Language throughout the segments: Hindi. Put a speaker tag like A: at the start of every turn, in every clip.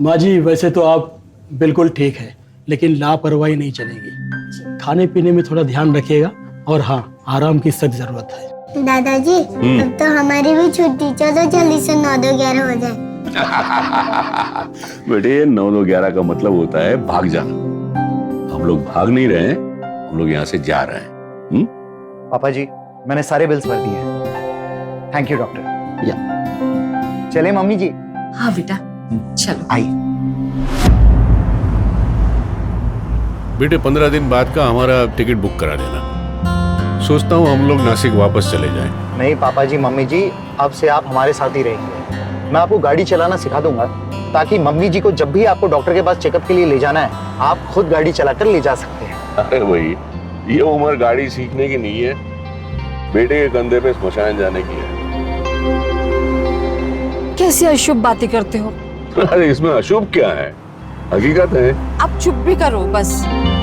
A: माँ जी वैसे तो आप बिल्कुल ठीक है, लेकिन लापरवाही नहीं चलेगी। खाने पीने में थोड़ा ध्यान रखिएगा और हाँ, आराम की सख्त जरूरत है।
B: दादाजी अब तो हमारी भी छुट्टी, चलो जल्दी से 9-2-11 हो जाए।
C: बेटे 9-2-11 का मतलब होता है भाग जाना। हम लोग भाग नहीं रहे हैं, हम लोग यहाँ से जा रहे हैं।
D: पापा जी मैंने सारे बिल्स भर दिए हैं। Thank you doctor.
C: या
D: चले मम्मी जी।
E: हाँ बेटा चलो।
D: आई।
C: बेटे 15 दिन बाद का हमारा टिकट बुक करा देना। सोचता हूँ हम लोग नासिक वापस चले जाएं।
D: नहीं पापा जी मम्मी जी, अब से आप हमारे साथ ही रहेंगे। मैं आपको गाड़ी चलाना सिखा दूंगा ताकि मम्मी जी को जब भी आपको डॉक्टर के पास चेकअप के लिए ले जाना है आप खुद गाड़ी चलाकर ले जा सकते हैं।
C: अरे भाई ये उम्र गाड़ी सीखने की नहीं है, बेटे के कंधे पे स्मशान जाने की है।
E: कैसी अशुभ बातें करते हो?
C: अरे इसमें अशुभ क्या है, हकीकत है।
E: आप चुप भी करो बस।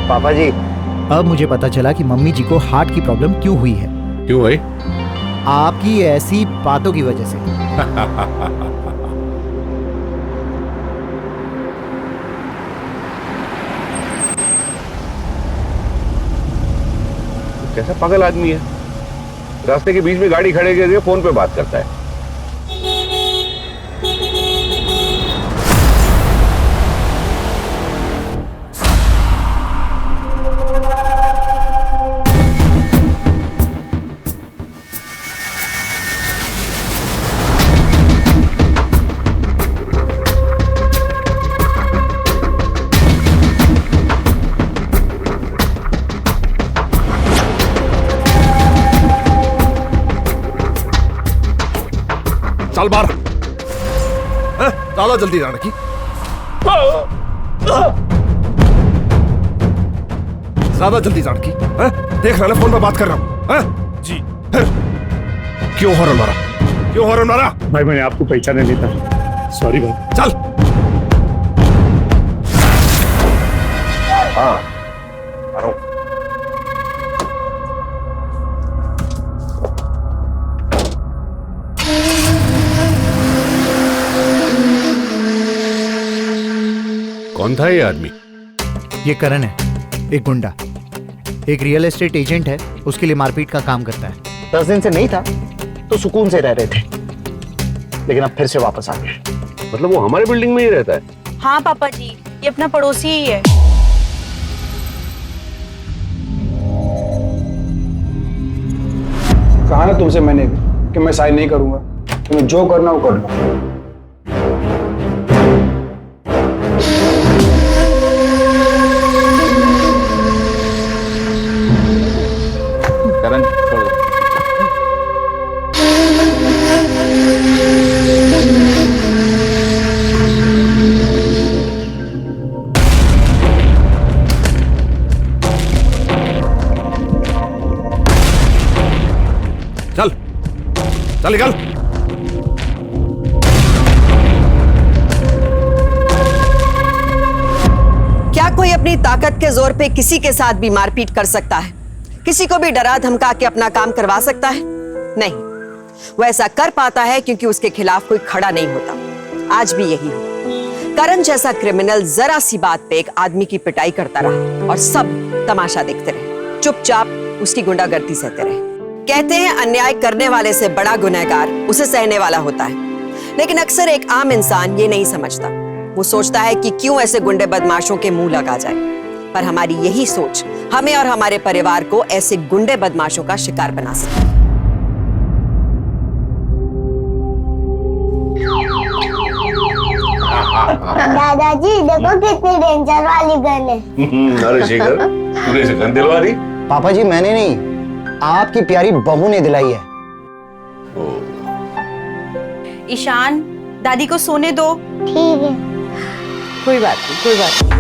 D: पापा जी
F: अब मुझे पता चला कि मम्मी जी को हार्ट की प्रॉब्लम क्यों हुई है।
C: क्यों भाई?
F: आपकी ऐसी बातों की वजह से।
C: कैसा पागल आदमी है, रास्ते के बीच में गाड़ी खड़े करके फोन पे बात करता है।
G: चल बाहर, ज्यादा जल्दी जाने की। ज्यादा जल्दी जाने की। देख रहा ना फोन पे बात कर रहा हूँ। जी फिर क्यों हॉर्न मारा? क्यों हॉर्न मारा?
A: भाई मैंने आपको पहचाने नहीं था, सॉरी भाई।
G: चल।
C: हाँ कौन था ये आदमी?
F: ये करण है, एक गुंडा, एक रियल एस्टेट एजेंट है, उसके लिए मारपीट का काम करता है।
D: 10 दिन से नहीं था तो सुकून से रह रहे थे, लेकिन अब फिर से वापस आ गए।
C: मतलब वो हमारे बिल्डिंग में ही रहता है?
H: हाँ पापा जी, ये अपना पड़ोसी ही है।
I: कहा ना तुमसे मैंने कि मैं साइन नहीं करूंगा, तुम्हें जो करना वो करना।
C: करण छोड़ दो।
G: चल चल निकल।
J: क्या कोई अपनी ताकत के जोर पे किसी के साथ भी मारपीट कर सकता है? किसी को भी डरा धमका के अपना काम करवा सकता है? नहीं, वो ऐसा कर पाता है क्योंकि उसके खिलाफ कोई खड़ा नहीं होता। आज भी यही हुआ। करण जैसा क्रिमिनल जरा सी बात पे एक आदमी की पिटाई करता रहा और सब तमाशा देखते रहे, चुपचाप उसकी गुंडागर्दी सहते रहे। कहते हैं अन्याय करने वाले से बड़ा गुनहगार उसे सहने वाला होता है, लेकिन अक्सर एक आम इंसान ये नहीं समझता। वो सोचता है कि क्यों ऐसे गुंडे बदमाशों के मुंह लगा जाए, पर हमारी यही सोच हमें और हमारे परिवार को ऐसे गुंडे बदमाशों का शिकार बना सकती है।
B: दादाजी देखो कितनी डेंजर वाली गन है।
C: अरे शेखर, तूने इसे गन दिलवा दी?
D: पापा जी मैंने नहीं, आपकी प्यारी बहू ने दिलाई है।
H: ईशान, दादी को सोने दो।
B: ठीक है।
J: कोई बात नहीं, कोई बात नहीं।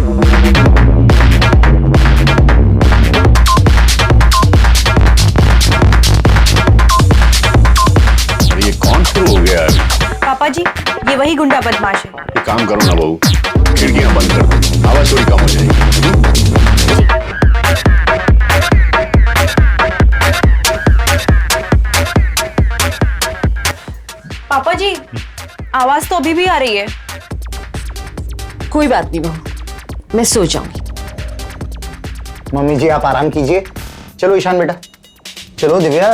C: अरे ये कौन शुरू हो गया अभी?
H: पापा जी, ये वही गुंडा बदमाश है।
C: एक काम करो ना बहू, खिड़कियां बंद कर दो, आवाज थोड़ी कम हो जाएगी।
H: पापा जी, आवाज तो अभी भी आ रही है।
E: कोई बात नहीं बहू, मैं सो जाऊंगी।
D: मम्मी जी आप आराम कीजिए। चलो ईशान बेटा, चलो दिव्या।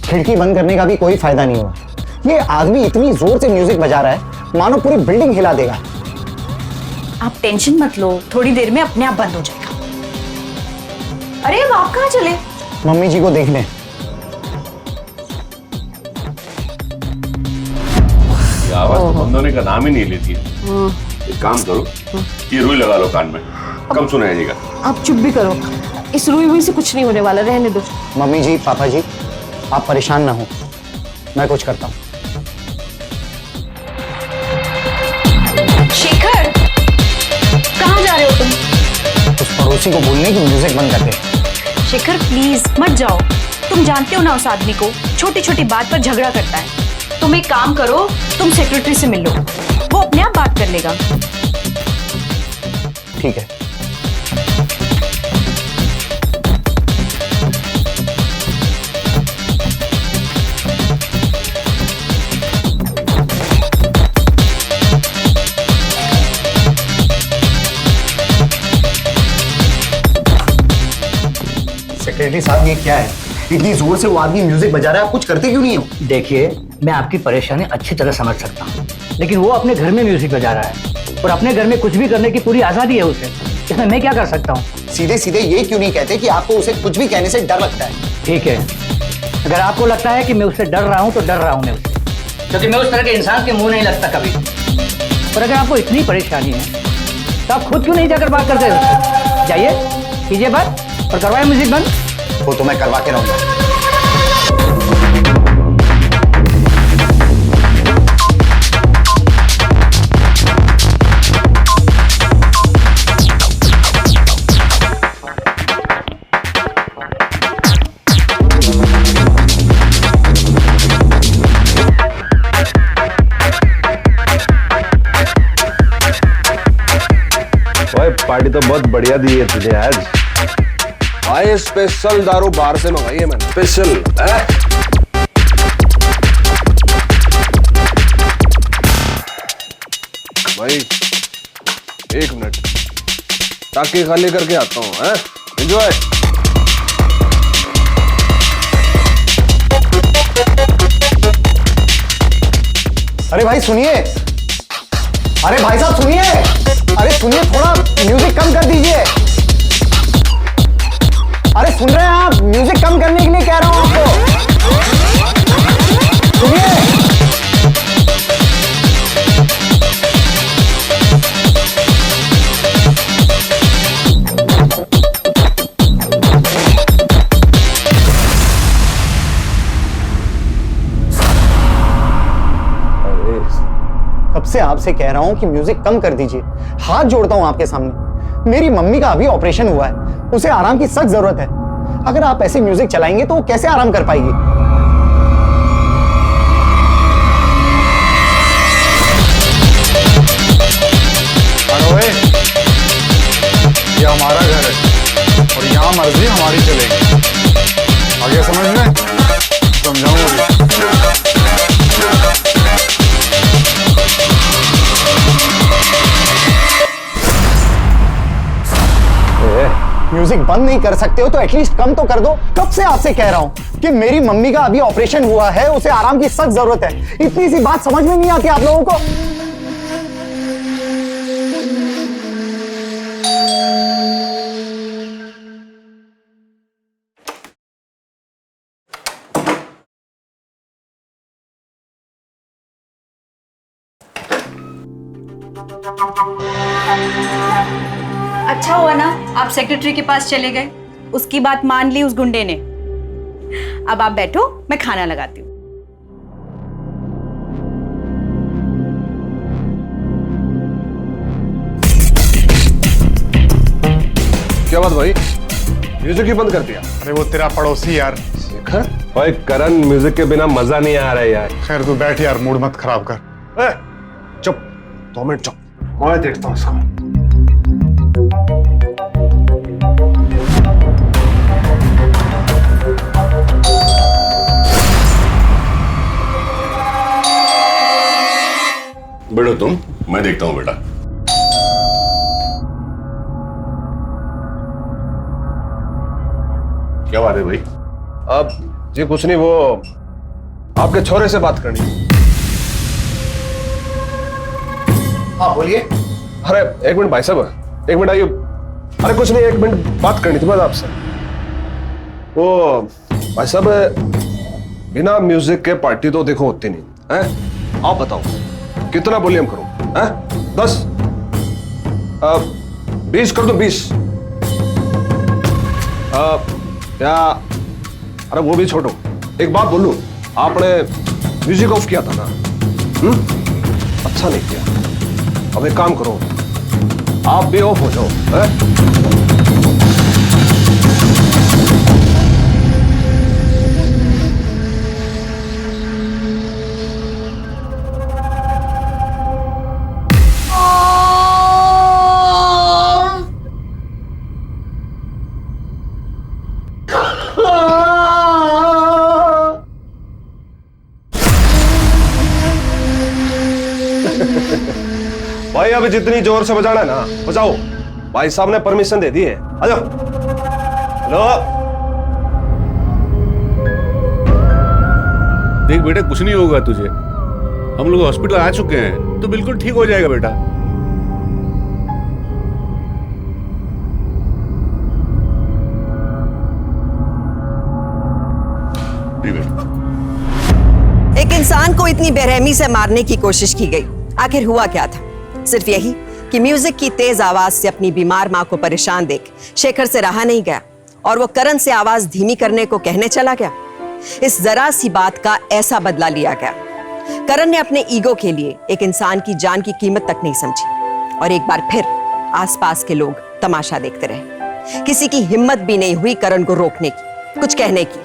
D: खिड़की बंद करने का भी कोई फायदा नहीं हुआ। ये आदमी इतनी जोर से म्यूजिक बजा रहा है मानो पूरी बिल्डिंग हिला देगा।
H: आप टेंशन मत लो, थोड़ी देर में अपने आप बंद हो जाएगा। अरे अब आप कहाँ चले?
D: मम्मी जी को देख लें।
C: ये आवाज तो बंद होने का नाम ही नहीं लेती है। एक काम करो, ये रुई लगा लो कान में, कम सुनाइएगा।
E: आप चुप भी करो, इस रुई हुई से कुछ नहीं होने वाला, रहने दो।
D: मम्मी जी पापा जी आप परेशान ना हो, मैं कुछ करता हूँ।
H: शेखर, कहाँ जा रहे हो तुम?
D: उस पड़ोसी को बोलने की म्यूजिक बंद कर दे।
H: शेखर प्लीज मत जाओ, तुम जानते हो ना उस आदमी को, छोटी छोटी बात पर झगड़ा करता है। तुम एक काम करो, तुम सेक्रेटरी से मिल लो, वो अपने आप बात कर लेगा।
D: ठीक है। सेक्रेटरी साहब ये क्या है? इतनी जोर से वो आदमी म्यूजिक बजा रहा है, आप कुछ करते क्यों नहीं हो?
K: देखिए, मैं आपकी परेशानी अच्छी तरह समझ सकता हूँ, लेकिन वो अपने घर में म्यूजिक बजा रहा है और अपने घर में कुछ भी करने की पूरी आजादी है उसे। इसमें मैं क्या कर सकता हूँ?
D: सीधे सीधे ये क्यों नहीं कहते कि आपको उसे कुछ भी कहने से डर लगता है?
K: ठीक है, अगर आपको लगता है कि मैं उससे डर रहा हूँ तो डर रहा हूँ मैं उससे, क्योंकि मैं उस तरह के इंसान के मुंह नहीं लगता कभी। और अगर आपको इतनी परेशानी है तो आप खुद क्यों नहीं जाकर बात करते उससे? जाइए, कीजिए बात और करवाए म्यूजिक बंद।
D: वो तो मैं करवा के रहूंगा।
G: पार्टी तो बहुत बढ़िया दी है तुझे आज। भाई स्पेशल दारू बाहर से मंगाई है मैंने, स्पेशल। भाई एक मिनट, टाके खाली करके आता हूँ। एंजॉय।
D: अरे भाई सुनिए, अरे भाई साहब सुनिए, अरे सुनिए, थोड़ा म्यूजिक कम कर दीजिए। अरे सुन रहे हैं आप? म्यूजिक कम करने के लिए कह रहा हूं आपको, सुनिए। कब से आपसे कह रहा हूं कि म्यूजिक कम कर दीजिए। हाथ जोड़ता हूं आपके सामने, मेरी मम्मी का अभी ऑपरेशन हुआ है, उसे आराम की सख्त जरूरत है। अगर आप ऐसे म्यूजिक चलाएंगे तो वो कैसे आराम कर पाएगी?
I: अरे ये हमारा घर है और यहाँ मर्जी हमारी चलेगी। आगे समझ में समझाऊंगा।
D: म्यूजिक बंद नहीं कर सकते हो तो एटलीस्ट कम तो कर दो। कब से आपसे कह रहा हूं कि मेरी मम्मी का अभी ऑपरेशन हुआ है, उसे आराम की सख्त जरूरत है। इतनी सी बात समझ में नहीं आती आप लोगों को?
H: अच्छा हुआ ना आप सेक्रेटरी के पास चले गए, उसकी बात मान ली उस गुंडे ने। अब आप बैठो, मैं खाना लगाती हूँ।
G: क्या बात भाई, म्यूजिक ही बंद कर दिया?
I: अरे वो तेरा पड़ोसी यार
G: शेखर। भाई करण, म्यूजिक के बिना मजा नहीं आ रहा है यार।
I: खैर तू बैठ यार, मूड मत खराब कर।
G: चुप, 2 मिनट चुप, मैं देखता हूँ इसको।
C: बैठो तुम, मैं देखता हूँ बेटा। क्या बात है भाई?
G: अब जी कुछ नहीं, वो आपके छोरे से बात करनी।
F: हाँ बोलिए।
G: अरे एक मिनट भाई साहब, एक मिनट आइए। अरे कुछ नहीं, एक मिनट बात करनी थी बस आपसे। वो भाई साहब, बिना म्यूजिक के पार्टी तो देखो होती नहीं है। आप बताओ कितना वॉल्यूम करूं? हैं 10 20 कर दो, 20 क्या? अरे वो भी छोड़ो, एक बात बोलूं, आपने म्यूजिक ऑफ किया था ना? अच्छा नहीं किया। अब एक काम करो, आप भी ऑफ हो जाओ। भाई अभी जितनी जोर से बजाना है ना बजाओ, भाई साहब ने परमिशन दे दी है। आ जाओ। हेलो।
C: देख बेटा, कुछ नहीं होगा तुझे, हम लोग हॉस्पिटल आ चुके हैं, तो बिल्कुल ठीक हो जाएगा बेटा।
J: एक इंसान को इतनी बेरहमी से मारने की कोशिश की गई, आखिर हुआ क्या था? सिर्फ यही कि म्यूजिक की तेज आवाज से अपनी बीमार मां को परेशान देख शेखर से रहा नहीं गया और वो करण से आवाज धीमी करने को कहने चला गया। इस जरा सी बात का ऐसा बदला लिया गया। करण ने अपने ईगो के लिए एक इंसान की जान की कीमत तक नहीं समझी और एक बार फिर आसपास के लोग तमाशा देखते रहे। किसी की हिम्मत भी नहीं हुई करण को रोकने की, कुछ कहने की।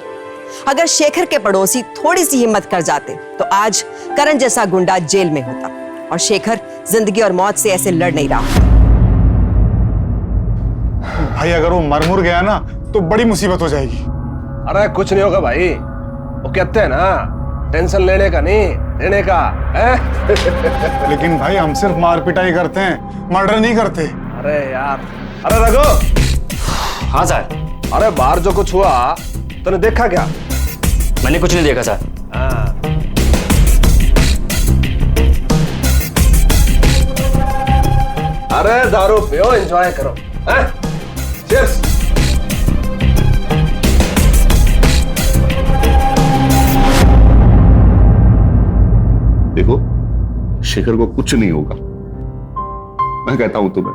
J: अगर शेखर के पड़ोसी थोड़ी सी हिम्मत कर जाते तो आज करण जैसा गुंडा जेल में होता और शेखर जिंदगी और मौत से ऐसे लड़ नहीं रहा।
I: भाई अगर वो मर मुर गया ना तो बड़ी मुसीबत हो जाएगी।
G: अरे कुछ नहीं होगा भाई, वो कहते हैं ना, टेंशन लेने का नहीं देने का है?
I: लेकिन भाई हम सिर्फ मार पिटाई करते हैं, मर्डर नहीं करते।
G: अरे यार, अरे रघु।
L: हाँ सर।
G: अरे बाहर जो कुछ हुआ तूने देखा क्या?
L: मैंने कुछ नहीं देखा सर।
G: अरे दारू पियो, एंजॉय करो। चीयर्स।
C: देखो, शेखर को कुछ नहीं होगा, मैं कहता हूं तुम्हें,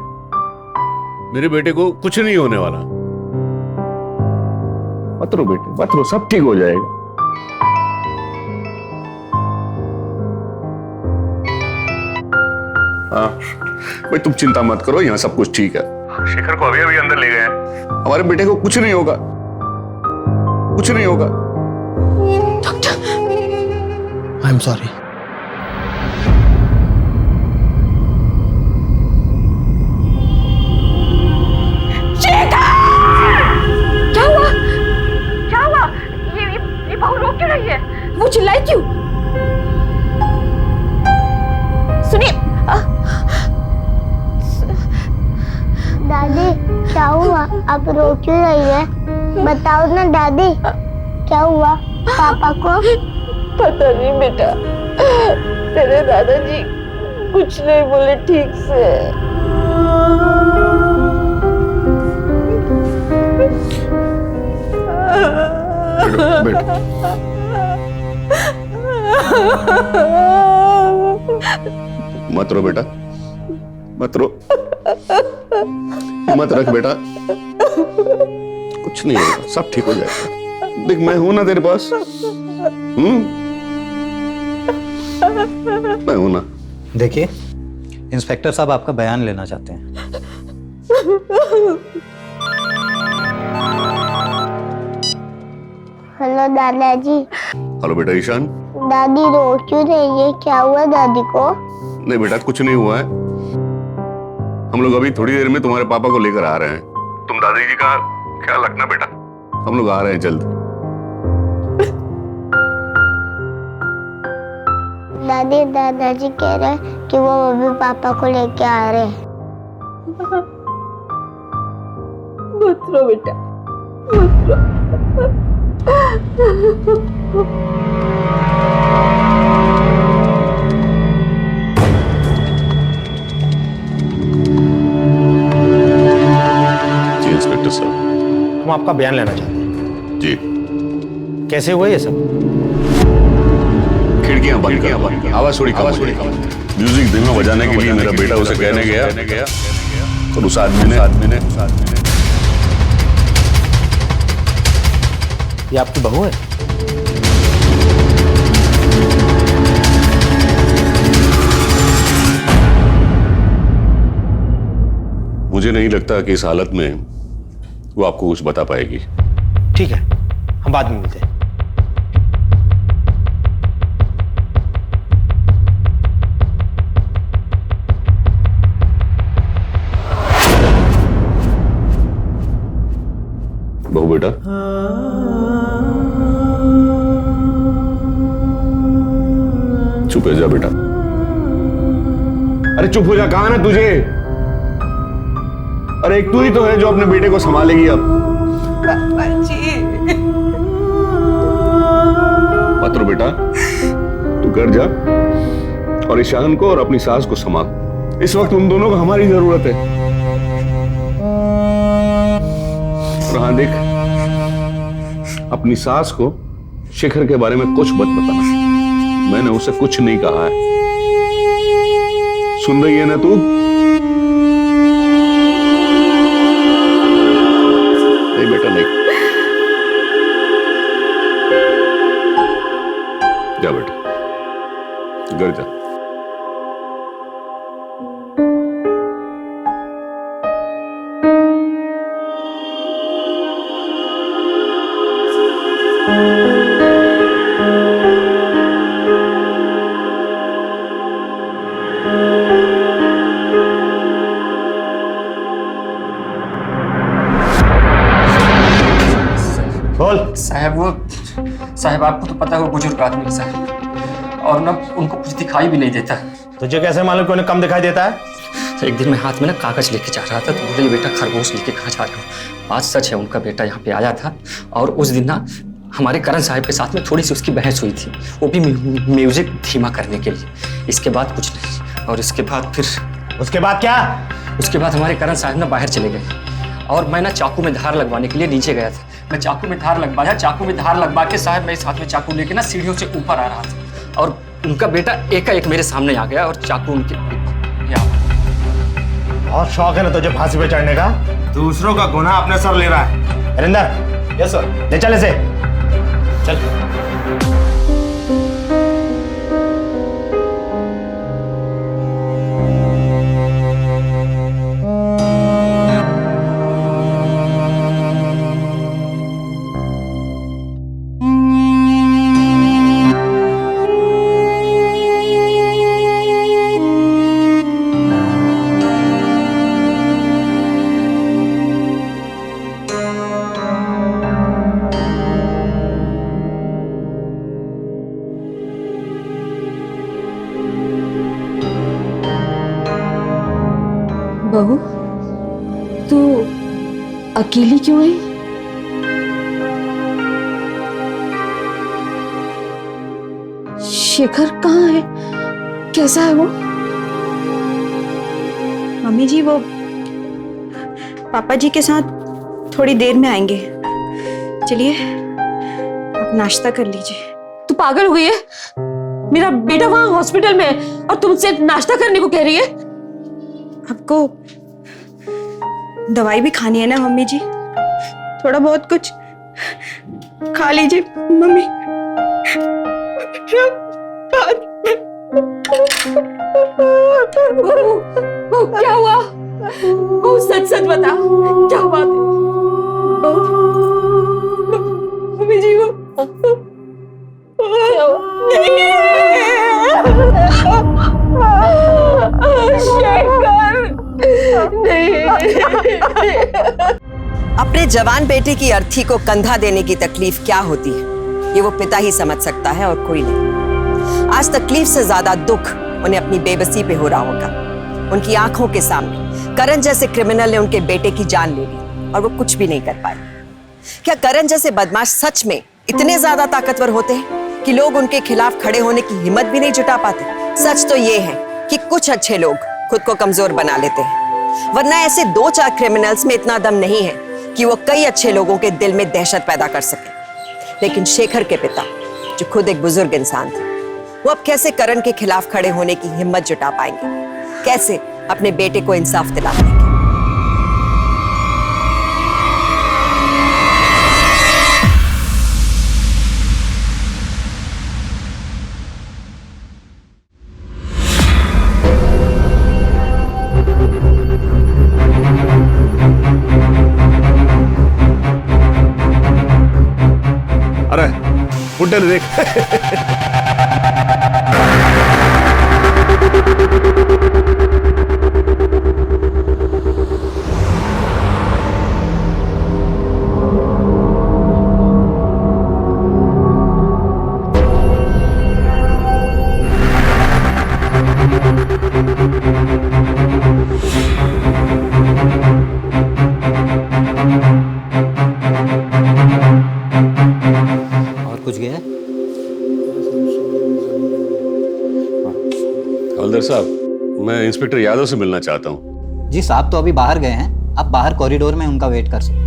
C: मेरे बेटे को कुछ नहीं होने वाला। मत रो बेटे, मत रो, सब ठीक हो जाएगा। हाँ भाई, तुम चिंता मत करो, यहाँ सब कुछ ठीक है। शेखर को अभी अभी अंदर ले गए हैं, हमारे बेटे को कुछ नहीं होगा, कुछ नहीं होगा।
A: I am sorry.
E: क्या हुआ? क्या हुआ? ये बहू रो क्यों रही है? वो चिल्लाई क्यों? सुनिए।
B: दादी क्या हुआ? आप रो क्यों रही है? बताओ ना दादी, क्या हुआ पापा को?
E: पता नहीं बेटा, तेरे दादाजी कुछ नहीं बोले ठीक से।
C: मत रो बेटा, मत रो, मत रख बेटा, कुछ नहीं होगा, सब ठीक हो जाएगा। देख मैं हूं ना तेरे पास, मैं हूं ना।
F: देखिए, इंस्पेक्टर साहब आपका बयान लेना चाहते हैं।
B: हेलो दादाजी।
C: हेलो बेटा ईशान।
B: दादी रो क्यों रही है? क्या हुआ दादी को?
C: नहीं बेटा, कुछ नहीं हुआ है। हम लोग अभी थोड़ी देर में तुम्हारे पापा को लेकर आ रहे हैं। तुम दादाजी का ख्याल रखना बेटा, हम लोग आ रहे हैं जल्द।
B: दादी दादाजी कह रहे हैं कि वो अभी पापा को लेके आ रहे हैं।
E: मत रो बेटा, मत रो।
C: जी इंस्पेक्टर साहब,
D: हम आपका बयान लेना चाहते हैं।
C: जी।
D: कैसे हुआ ये सब?
C: खिड़कियां बंद कर, आवाज थोड़ी कम। म्यूजिक धीमा बजाने के लिए मेरा बेटा उसे कहने गया और उस आदमी ने
D: ये आपकी बहू है?
C: मुझे नहीं लगता कि इस हालत में वो आपको कुछ बता पाएगी।
D: ठीक है, हम बाद में मिलते हैं।
C: बहू बेटा, चुप हो जा बेटा। अरे चुप हो जा, कहा ना तुझे। अरे एक तू ही तो है जो अपने बेटे को संभालेगी अब।
J: पापा जी।
C: मत रो बेटा, तू घर जा और ईशान को और अपनी सास को संभाल। इस वक्त उन दोनों को हमारी जरूरत है। और हाँ देख, अपनी सास को शेखर के बारे में कुछ मत बताना। मैंने उसे कुछ नहीं कहा है। सुन रही है ना तू? नहीं बेटा, नहीं। जा बेटा, घर जा।
L: साहब आपको तो पता है वो बुजुर्ग आदमी साहब, और ना उनको कुछ दिखाई भी नहीं देता।
D: तुझे कैसे मालूम कि उन्हें कम दिखाई देता है?
L: तो एक दिन मैं हाथ में ना कागज लेके जा रहा था तो बोले बेटा खरगोश लेके कहाँ जा रहा हूँ। बात सच है, उनका बेटा यहाँ पे आया था और उस दिन ना हमारे करण साहब के साथ में थोड़ी सी उसकी बहस हुई थी, वो भी म्यूजिक धीमा करने के लिए। इसके बाद कुछ नहीं। और इसके बाद फिर
D: उसके बाद क्या?
L: उसके बाद हमारे करण साहब ना बाहर चले गए और मैं ना चाकू में धार लगवाने के लिए नीचे गया था। मैं चाकू में धार लगवाया, चाकू में धार लगवा के साहब मैं इस हाथ में चाकू लेके ना सीढ़ियों से ऊपर आ रहा था और उनका बेटा एकाएक मेरे सामने आ गया और चाकू उनके
D: बहुत शौक है ना तुझे फांसी पे चढ़ने का? दूसरों का गुनाह अपने सर ले रहा है। हरिंदर, यस सर, ले चल इसे, चल।
E: बहू, तू अकेली क्यों है? शेखर कहाँ है? कैसा है वो?
H: मम्मी जी वो पापा जी के साथ थोड़ी देर में आएंगे। चलिए आप नाश्ता कर लीजिए।
E: तू पागल हो गई है? मेरा बेटा वहां हॉस्पिटल में है और तुमसे नाश्ता करने को कह रही है?
H: आपको दवाई भी खानी है ना मम्मी जी, थोड़ा बहुत कुछ खा लीजिए मम्मी।
E: क्या हुआ? सच सच बता, क्या बात है? मम्मी जी वो क्या
J: अपने जवान बेटे की अर्थी को कंधा देने की तकलीफ क्या होती है ये वो पिता ही समझ सकता है और कोई नहीं। आज तकलीफ से ज्यादा दुख उन्हें अपनी बेबसी पे हो रहा होगा। उनकी आंखों के सामने करण जैसे क्रिमिनल ने उनके बेटे की जान ले ली और वो कुछ भी नहीं कर पाए। क्या करण जैसे बदमाश सच में इतने ज्यादा ताकतवर होते हैं कि लोग उनके खिलाफ खड़े होने की हिम्मत भी नहीं जुटा पाते? सच तो ये है कि कुछ अच्छे लोग खुद को कमजोर बना लेते हैं, वरना ऐसे 2-4 क्रिमिनल्स में इतना दम नहीं है कि वो कई अच्छे लोगों के दिल में दहशत पैदा कर सके। लेकिन शेखर के पिता, जो खुद एक बुजुर्ग इंसान थे, वो अब कैसे करण के खिलाफ खड़े होने की हिम्मत जुटा पाएंगे? कैसे अपने बेटे को इंसाफ दिला पाएंगे?
C: अरे बुड्ढे ने देख।
K: कुछ गया?
C: हवलदार साहब, मैं इंस्पेक्टर यादव से मिलना चाहता हूँ।
K: जी साहब तो अभी बाहर गए हैं, आप बाहर कॉरिडोर में उनका वेट कर सकते हैं।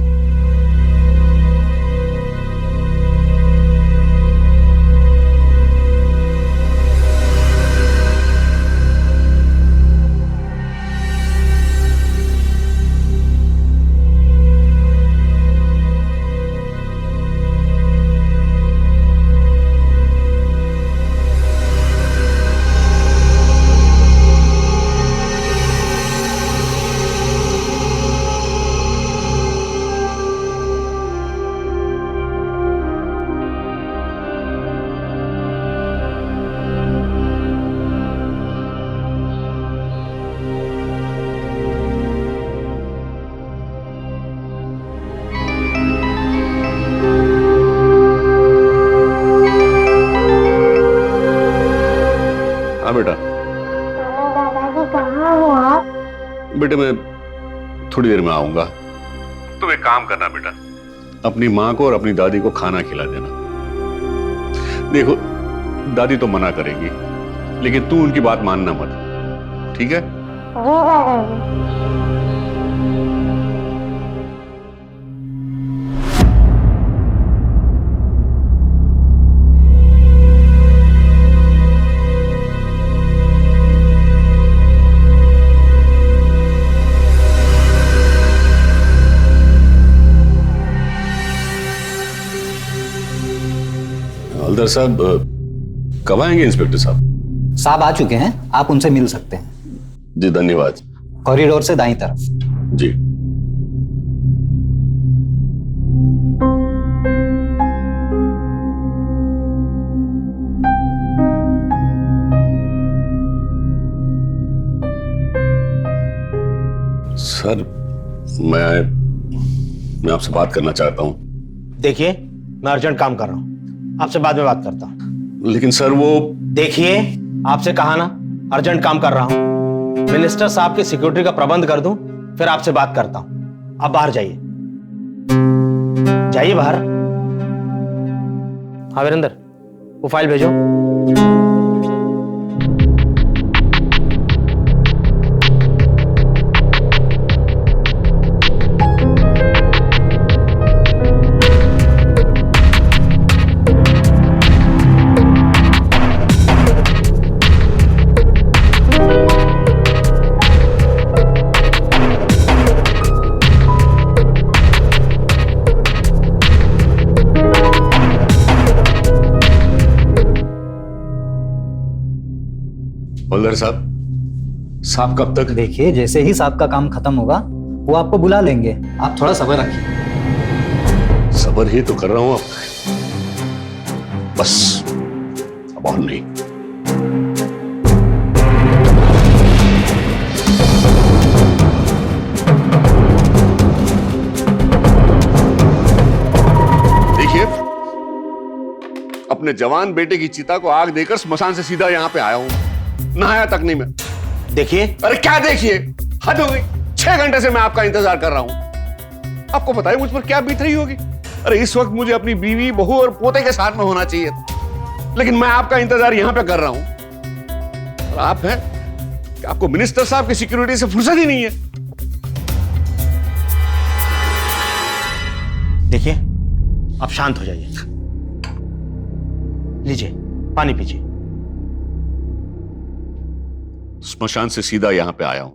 K: हाँ बेटा।
B: दादाजी कहाँ हो आप?
C: बेटे मैं थोड़ी देर में आऊंगा। तुम एक काम करना बेटा, अपनी माँ को और अपनी दादी को खाना खिला देना। देखो दादी तो मना करेगी, लेकिन तू उनकी बात मानना मत, ठीक है?
B: जी दादाजी।
C: हवलदार साहब कब आएंगे इंस्पेक्टर साहब?
K: साहब आ चुके हैं, आप उनसे मिल सकते हैं।
C: जी धन्यवाद।
K: कॉरिडोर से दाईं तरफ।
C: जी। सर मैं आपसे बात करना चाहता हूं।
M: देखिए मैं अर्जेंट काम कर रहा हूं, आपसे बाद में बात करता हूं।
C: लेकिन सर वो
M: देखिए, आपसे कहा ना अर्जेंट काम कर रहा हूं। मिनिस्टर साहब की सिक्योरिटी का प्रबंध कर दूं, फिर आपसे बात करता हूं। आप बाहर जाइए, जाइए बाहर। हाँ वीरेंद्र, वो फाइल भेजो।
C: हवलदार साहब कब तक?
K: देखिए जैसे ही साहब का काम खत्म होगा वो आपको बुला लेंगे, आप थोड़ा सब्र रखिए।
C: सब्र ही तो कर रहा हूं अब, बस अब और नहीं। देखिए अब अपने जवान बेटे की चिता को आग देकर स्मशान से सीधा यहाँ पे आया हूँ, नहाया तक नहीं मैं।
M: देखिए।
C: अरे क्या देखिए, हद हो गई। 6 घंटे से मैं आपका इंतजार कर रहा हूँ। आपको पता है मुझ पर क्या बीत रही होगी। अरे इस वक्त मुझे अपनी बीवी, बहू और पोते के साथ में होना चाहिए था, लेकिन मैं आपका इंतजार यहाँ पे कर रहा हूँ। और आप हैं कि आपको मिनिस्टर साहब की सिक्योरिटी से फुर्सत ही नहीं है।
M: देखिए, आप शांत हो जाइए। लीजिए पानी पीजिए।
C: स्मशान से सीधा यहां पे आया हूं।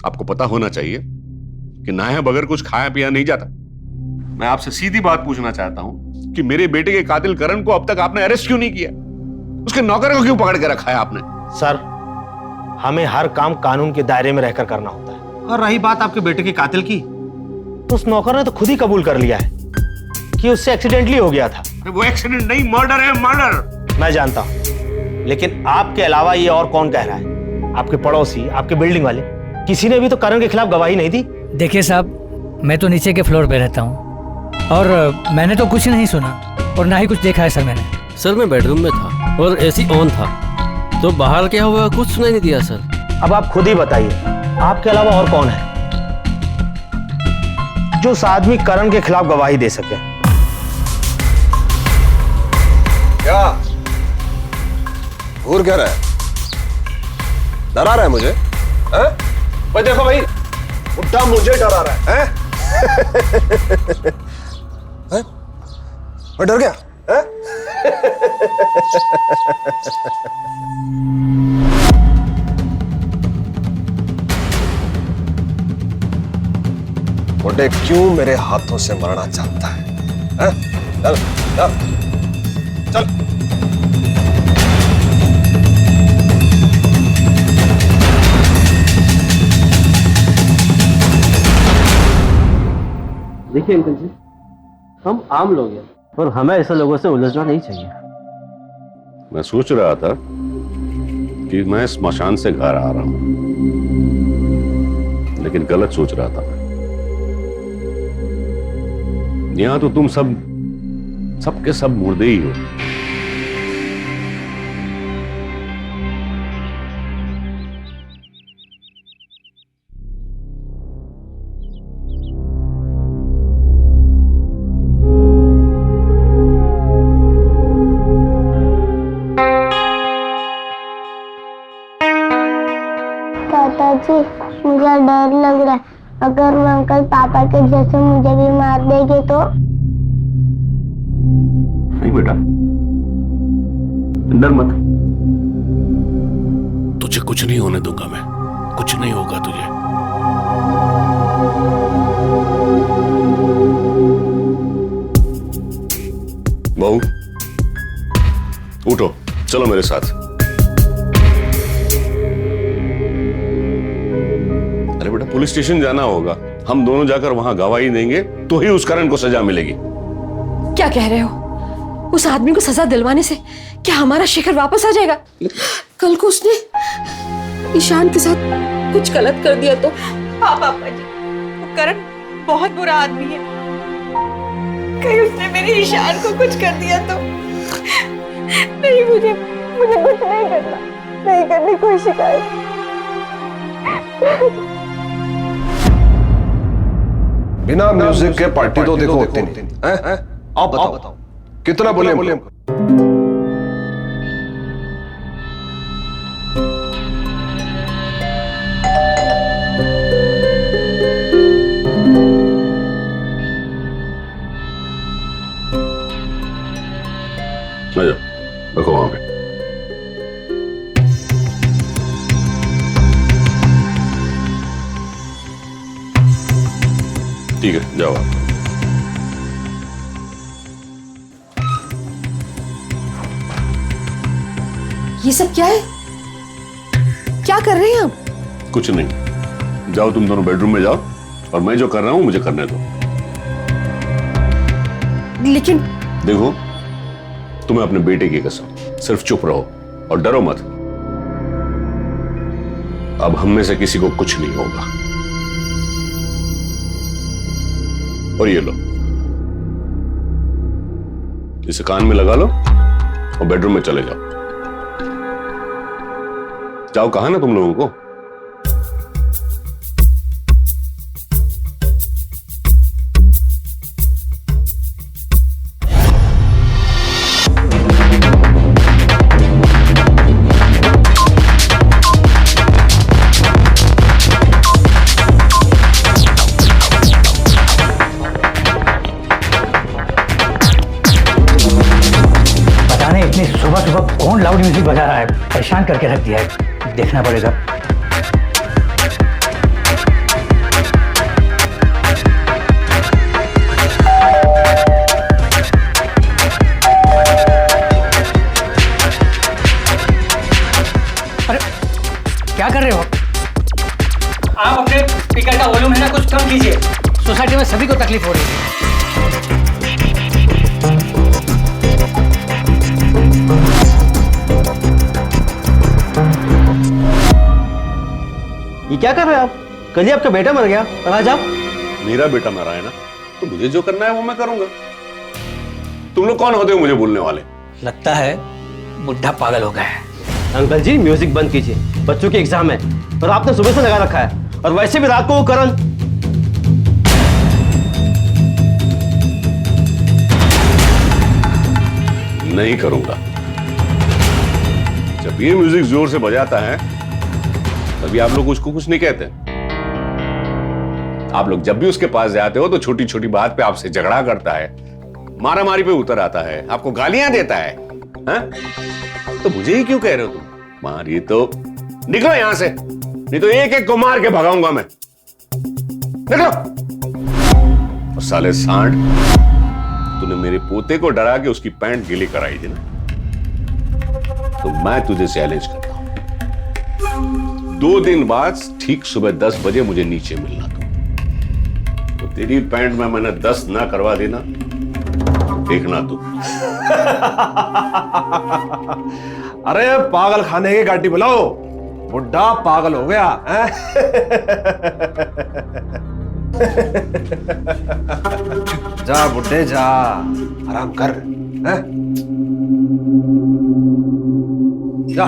C: आपको पता होना चाहिए कि नहाए बगैर कुछ खाया पिया नहीं जाता। मैं आपसे सीधी बात पूछना चाहता हूं कि मेरे बेटे के कातिल करण को अब तक आपने अरेस्ट क्यों नहीं किया? उसके नौकर को क्यों पकड़ के रखा है आपने?
M: सर, हमें हर काम कानून के दायरे में रहकर करना होता है। और रही बात आपके बेटे के कातिल की, तो उस नौकर ने तो खुद ही कबूल कर लिया है कि उससे एक्सीडेंटली हो गया था।
C: वो एक्सीडेंट नहीं, मर्डर है, मर्डर।
M: मैं जानता हूं, लेकिन आपके अलावा ये और कौन कह रहा है? आपके पड़ोसी, आपके बिल्डिंग वाले, किसी ने भी तो करण के खिलाफ गवाही नहीं दी।
K: देखिए साहब, मैं तो नीचे के फ्लोर पे रहता हूँ और मैंने तो कुछ नहीं सुना और ना ही कुछ देखा है सर मैंने।
N: सर मैं बेडरूम में था और एसी ऑन था, तो बाहर क्या हुआ कुछ सुनाई नहीं दिया सर।
M: अब आप खुद ही बताइए, आपके अलावा और कौन है जो उस आदमी करण के खिलाफ गवाही दे सके?
G: क्या घूर क्या रहा है? डरा रहा है मुझे? हैं? भाई देखो भाई, बुड्ढा मुझे डरा रहा है। हैं? मैं डर गया? हैं? बुड्ढे क्यों मेरे हाथों से मरना चाहता है? हैं? चल चल चल।
N: देखिए अंकल जी, हम आम लोग हैं और हमें ऐसे लोगों से उलझना नहीं चाहिए।
C: मैं सोच रहा था कि मैं स्मशान से घर आ रहा हूं, लेकिन गलत सोच रहा था। यहां तो तुम सबके सब मुर्दे ही हो।
B: दादाजी, मुझे डर लग रहा है। अगर वो अंकल पापा के जैसे मुझे भी मार देंगे तो?
C: नहीं बेटा, डर मत। तुझे कुछ नहीं होने दूंगा मैं, कुछ नहीं होगा तुझे। बहू, उठो, चलो मेरे साथ। अरे बेटा, पुलिस स्टेशन जाना होगा। हम दोनों जाकर वहां गवाही देंगे तो ही उस करण को सजा मिलेगी।
E: क्या कह रहे हो? उस आदमी को सजा दिलवाने से क्या हमारा शेखर वापस आ जाएगा? कल को उसने ईशान के साथ कुछ गलत कर दिया तो?
J: हाँ पापा जी, वो करण बहुत बुरा आदमी है। कहीं उसने मेरे ईशान को कुछ कर दिया तो?
B: नहीं, मुझे कुछ नहीं करना, नहीं करनी कोई शिकायत।
G: बिना म्यूजिक के पार्टी तो देखो होती नहीं। आओ बताओ कितना बोले हमको?
C: रखो वहां पे। ठीक है, जाओ आप।
E: ये सब क्या है? क्या कर रहे हैं आप?
C: कुछ नहीं, जाओ तुम दोनों बेडरूम में जाओ और मैं जो कर रहा हूं मुझे करने दो।
E: लेकिन
C: देखो, तुम्हें अपने बेटे की कसम, सिर्फ चुप रहो और डरो मत। अब हम में से किसी को कुछ नहीं होगा। और ये लो, इसे कान में लगा लो और बेडरूम में चले जाओ। जाओ, कहा ना तुम लोगों को।
K: इतनी सुबह सुबह कौन लाउड म्यूजिक बजा रहा है? परेशान करके रख दिया है, देखना पड़ेगा। अरे क्या कर रहे हो आप? अपने स्पीकर का वॉल्यूम है ना कुछ कम कीजिए। सोसाइटी में सभी को तकलीफ हो रही है।
M: ये क्या कर रहे हैं आप? कल ही आपका बेटा मर गया और आज आप?
C: मेरा बेटा मरा है ना, तो मुझे जो करना है वो मैं करूंगा। तुम लोग कौन होते हो मुझे बोलने वाले?
K: लगता है बुढ़ा पागल हो गया है।
M: अंकल जी म्यूजिक बंद कीजिए, बच्चों के एग्जाम है और आपने सुबह से लगा रखा है, और वैसे भी रात को वो करण।
C: नहीं करूंगा। जब ये म्यूजिक जोर से बजाता है तभी आप लोग उसको कुछ नहीं कहते। आप लोग जब भी उसके पास जाते हो तो छोटी छोटी बात पे आपसे झगड़ा करता है, मारा मारी पे उतर आता है, आपको गालियां देता है। हा? तो मुझे ही क्यों कह रहे हो तुम? मारिए तो निकलो यहां से, नहीं तो एक एक को मार के भगाऊंगा मैं। निकलो। और साले सांड, तूने मेरे पोते को डरा के उसकी पैंट गीली कराई थी ना, तो मैं तुझे चैलेंज करता हूं, 2 दिन बाद ठीक सुबह 10 बजे मुझे नीचे मिलना। तो तेरी पैंट में मैंने 10 ना करवा देना, देखना तू।
G: अरे पागल खाने की गाड़ी बुलाओ, बुड्ढा पागल हो गया है? जा बुड्ढे जा, आराम कर है? जा।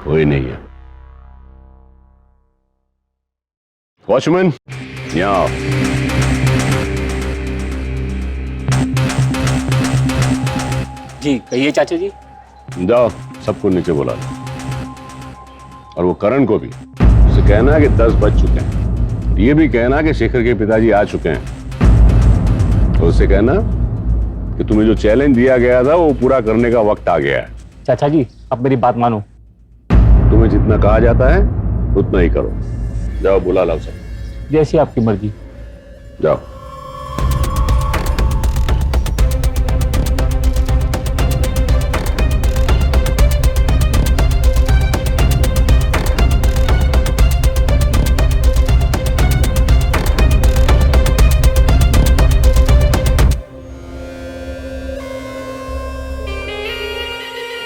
C: कोई नहीं है। वॉचमैन, यहाँ आओ।
N: जी कहिए चाचा जी।
C: जाओ, सबको नीचे बुला लो, और वो करण को भी उसे कहना कि 10 बज चुके हैं। ये भी कहना कि शेखर के पिताजी आ चुके हैं। तो उसे कहना कि तुम्हें जो चैलेंज दिया गया था वो पूरा करने का वक्त आ गया है।
N: चाचा जी अब मेरी बात मानो।
C: तुम्हें जितना कहा जाता है उतना ही करो। जाओ, बुला लाओ सब।
N: जैसी आपकी मर्जी।
C: जाओ।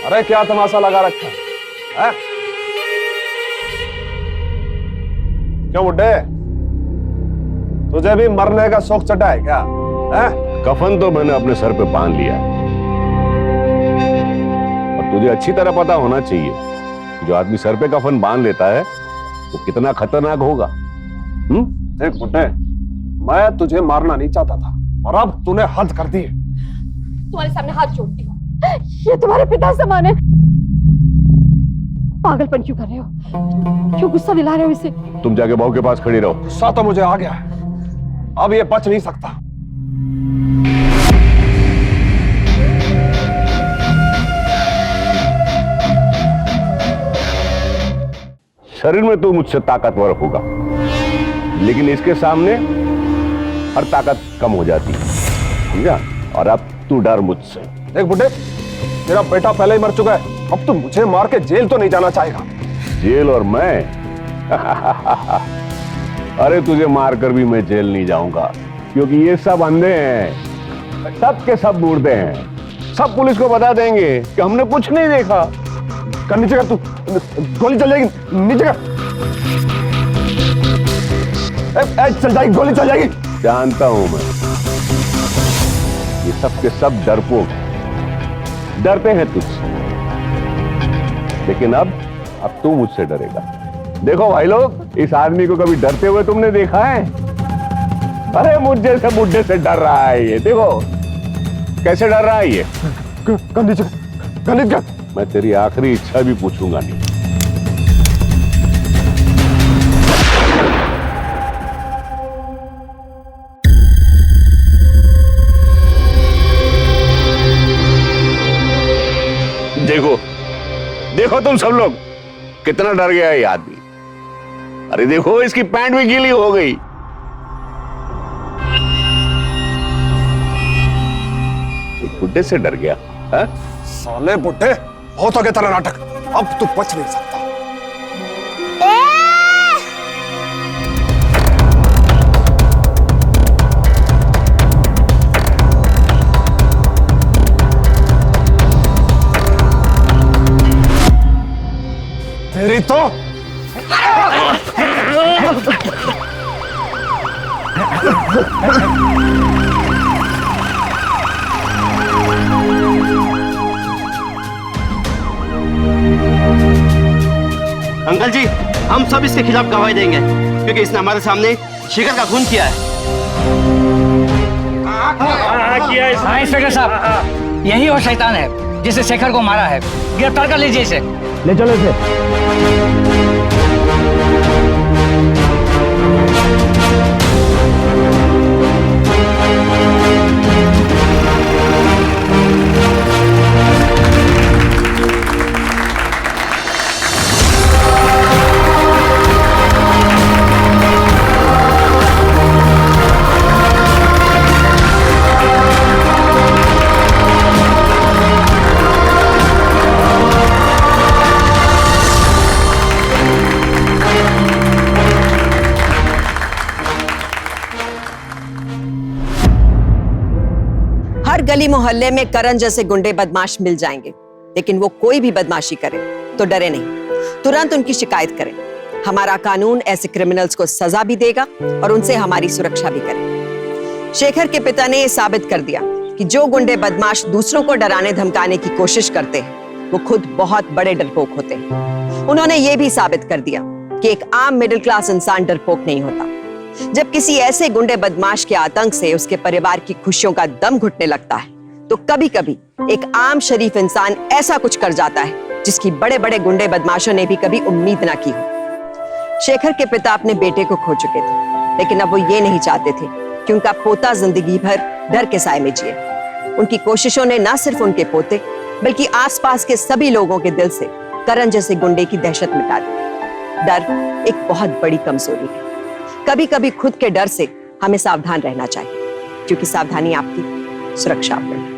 G: अरे क्या तमाशा लगा रखा है? क्यों बुड्ढे, तुझे भी मरने का शौक चढ़ा है क्या? है?
C: कफन तो मैंने अपने सर पे बांध लिया, और तुझे अच्छी तरह पता होना चाहिए कि जो आदमी सर पे कफन बांध लेता है वो कितना खतरनाक होगा।
G: देख बुड्ढे, मैं तुझे मारना नहीं चाहता था, और अब तूने हद कर दी है।
E: तुम्हारे सामने हाथ जोड़ती हूँ, ये तुम्हारे पिता समान है। पागलपन क्यों कर रहे हो? क्यों गुस्सा दिला रहे हो इसे?
C: तुम जाके बहू के पास खड़ी रहो।
G: गुस्सा तो मुझे आ गया है, अब ये बच नहीं सकता।
C: शरीर में तू मुझसे ताकतवर होगा, लेकिन इसके सामने हर ताकत कम हो जाती है, समझा? और अब तू डर मुझसे।
G: देख बुड्ढे, तेरा बेटा पहले ही मर चुका है, अब तू मुझे मार के जेल तो नहीं जाना चाहेगा।
C: जेल और मैं? अरे तुझे मारकर भी मैं जेल नहीं जाऊंगा, क्योंकि ये सब अंधे हैं, सब के सब बूढ़े हैं। सब पुलिस को बता देंगे कि हमने कुछ नहीं देखा।
G: कर नीचे कर, तू गोली चल जाएगी, नीचे कर। चल जाएगी, गोली चल जाएगी।
C: जानता हूं मैं, ये सब के सब डरपोक डरते हैं तुझसे, लेकिन अब तू मुझसे डरेगा। देखो भाई लोग, इस आदमी को कभी डरते हुए तुमने देखा है? अरे मुझ जैसे बुड्ढे से डर रहा है ये, देखो कैसे डर रहा है ये। मैं तेरी आखिरी इच्छा भी पूछूंगा नहीं। देखो देखो तुम सब लोग, कितना डर गया है ये आदमी। अरे देखो, इसकी पैंट भी गीली हो गई। एक बुड्ढे से डर गया है?
G: साले बुड्ढे, बहुत हो गया तेरा नाटक, अब तू बच नहीं सकता। तेरी तो
M: अंकल जी, हम सब इसके खिलाफ गवाही देंगे, क्योंकि इसने हमारे सामने शेखर का खून किया है।
K: हाँ इंस्पेक्टर साहब, यही वो शैतान है जिसे शेखर को मारा है। गिरफ्तार कर लीजिए इसे।
M: ले चलो इसे।
J: गली मोहल्ले में करण जैसे गुंडे बदमाश मिल जाएंगे, लेकिन वो कोई भी बदमाशी करे तो डरे नहीं, तुरंत उनकी शिकायत करें। हमारा कानून ऐसे क्रिमिनल्स को सजा भी देगा और उनसे हमारी सुरक्षा भी करे। शेखर के पिता ने यह साबित कर दिया कि जो गुंडे बदमाश दूसरों को डराने धमकाने की कोशिश करते हैं, वो खुद बहुत बड़े डरपोक होते हैं। उन्होंने ये भी साबित कर दिया कि एक आम मिडिल क्लास इंसान डरपोक नहीं होता। जब किसी ऐसे गुंडे बदमाश के आतंक से उसके परिवार की खुशियों का दम घुटने लगता है, तो कभी कभी एक आम शरीफ इंसान ऐसा कुछ कर जाता है जिसकी बड़े बड़े गुंडे बदमाशों ने भी कभी उम्मीद ना की हो। शेखर के पिता अपने बेटे को खो चुके थे, लेकिन अब वो ये नहीं चाहते थे कि उनका पोता जिंदगी भर डर के साए में जिए। उनकी कोशिशों ने न सिर्फ उनके पोते बल्कि आसपास के सभी लोगों के दिल से करण जैसे गुंडे की दहशत मिटा दी। डर एक बहुत बड़ी कमजोरी है। कभी कभी खुद के डर से हमें सावधान रहना चाहिए, क्योंकि सावधानी आपकी सुरक्षा आपकी।